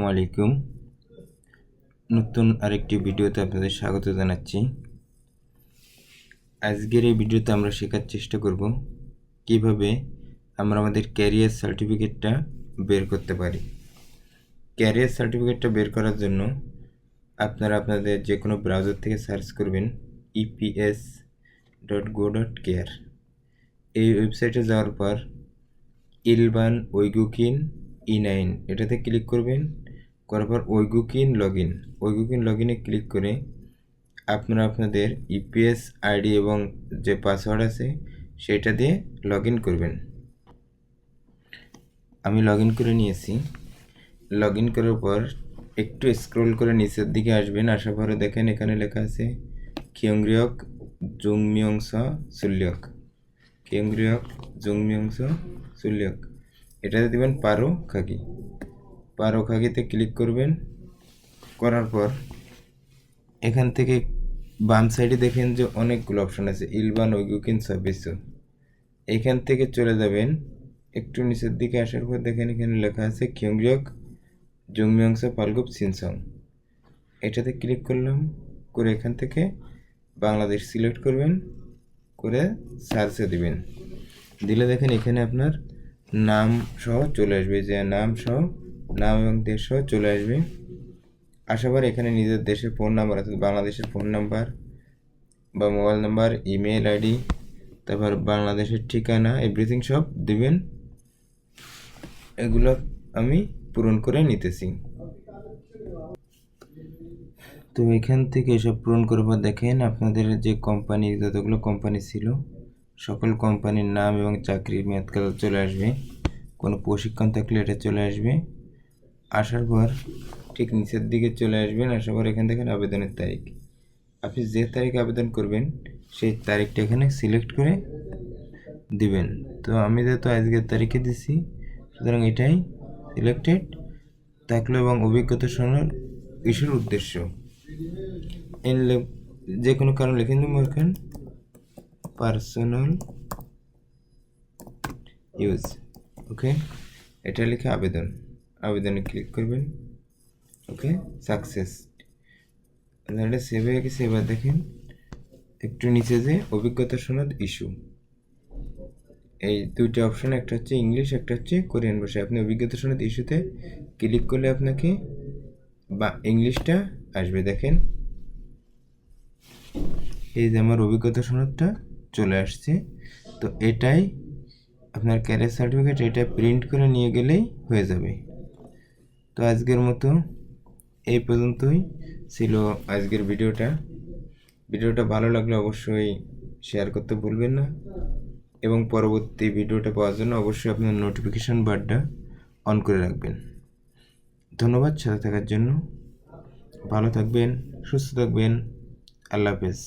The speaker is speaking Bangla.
আসসালামু আলাইকুম। নতুন আরেকটি ভিডিওতে আপনাদের স্বাগত জানাচ্ছি। আজকের এই ভিডিওতে আমরা শেখার চেষ্টা করব কিভাবে আমরা আমাদের ক্যারিয়ার সার্টিফিকেটটা বের করতে পারি। ক্যারিয়ার সার্টিফিকেটটা বের করার জন্য আপনারা আপনাদের যে কোনো ব্রাউজার থেকে সার্চ করবেন eps.go.kr। এই ওয়েবসাইটে যাওয়ার পর ইলবান ওইগুকিন E9 এটাতে ক্লিক করবেন। করার পর ওইগুকিন লগইনে ক্লিক করে আপনারা আপনাদের ইপিএস আইডি এবং যে পাসওয়ার্ড আছে সেটা দিয়ে লগ ইন করবেন। আমি লগ ইন করে নিয়েছি। লগ ইন করার পর একটু স্ক্রল করে নিচের দিকে আসবেন। আসার পরে দেখেন এখানে লেখা আছে কিয়ংরিয়ক জুংমিয়ংস সুল্যক। এটাতে দেবেন পারো খাগিতে ক্লিক করবেন। করার পর এখান থেকে বাম সাইডে দেখেন যে অনেকগুলো অপশন আছে ইলবান ওইগুকিন সার্ভিস। এখান থেকে চলে যাবেন একটু নিচের দিকে। আসার পর দেখেন এখানে লেখা আছে কিয়ংরিয়ক জুংমিয়ংস পালগুপ সিনসং। এটাতে ক্লিক করলাম। করে এখান থেকে বাংলাদেশ সিলেক্ট করবেন, করে সার্চে দিবেন। দিলে দেখেন এখানে আপনার নাম সহ চলে আসবে, যে নাম এবং দেশ সহ চলে আসবে। আসার পর এখানে নিজের দেশের ফোন নাম্বার অর্থাৎ বাংলাদেশের ফোন নাম্বার বা মোবাইল নাম্বার, ইমেল আইডি, তারপর বাংলাদেশের ঠিকানা, এভরিথিং সব দিবেন। এগুলো আমি পূরণ করে নিতেছি। তো এখান থেকে এসব পূরণ করার পর দেখেন আপনাদের যে কোম্পানি, যতগুলো কোম্পানি ছিল সকল কোম্পানির নাম এবং চাকরির মেয়াদকাল চলে আসবে। কোনো প্রশিক্ষণ থাকলে এটা চলে আসবে। আসার পর ঠিক নিচের দিকে চলে আসবেন। আসার পর এখান থেকে আবেদনের তারিখ, আপনি যে তারিখে আবেদন করবেন সেই তারিখটা এখানে সিলেক্ট করে দিবেন। তো আমি যেহেতু আজকের তারিখে দিছি সুতরাং এটাই সিলেক্টেড থাকলো। এবং অভিজ্ঞতা সনদ ইস্যুর উদ্দেশ্য যে কোনো কারণ লিখে দেবো এখানে পার্সোনাল ইউজ। ওকে, এটা লিখে আবেদনে ক্লিক করবেন। ওকে, সাকসেস। এটা সেভ হয়ে গেছে। এবার দেখেন একটু নিচে যে অভিজ্ঞতা সনদ ইস্যু, এই দুইটা অপশন, একটা হচ্ছে ইংলিশ, একটা হচ্ছে কোরিয়ান ভাষায়। আপনি অভিজ্ঞতা সনদ ইস্যুতে ক্লিক করলে আপনাকে বা ইংলিশটা আসবে। দেখেন এই যে আমার অভিজ্ঞতা সনদটা চলে আসছে। তো এটাই আপনার ক্যারিয়ার সার্টিফিকেট। এটা প্রিন্ট করে নিয়ে গেলেই হয়ে যাবে। তো আজকের মতো এই পর্যন্তই ছিল আজকের ভিডিওটা ভালো লাগলে অবশ্যই শেয়ার করতে ভুলবেন না, এবং পরবর্তী ভিডিওটা পাওয়ার জন্য অবশ্যই আপনার নোটিফিকেশন বারটা অন করে রাখবেন। ধন্যবাদ সাথে থাকার জন্য। ভালো থাকবেন, সুস্থ থাকবেন। আল্লাহ হাফেজ।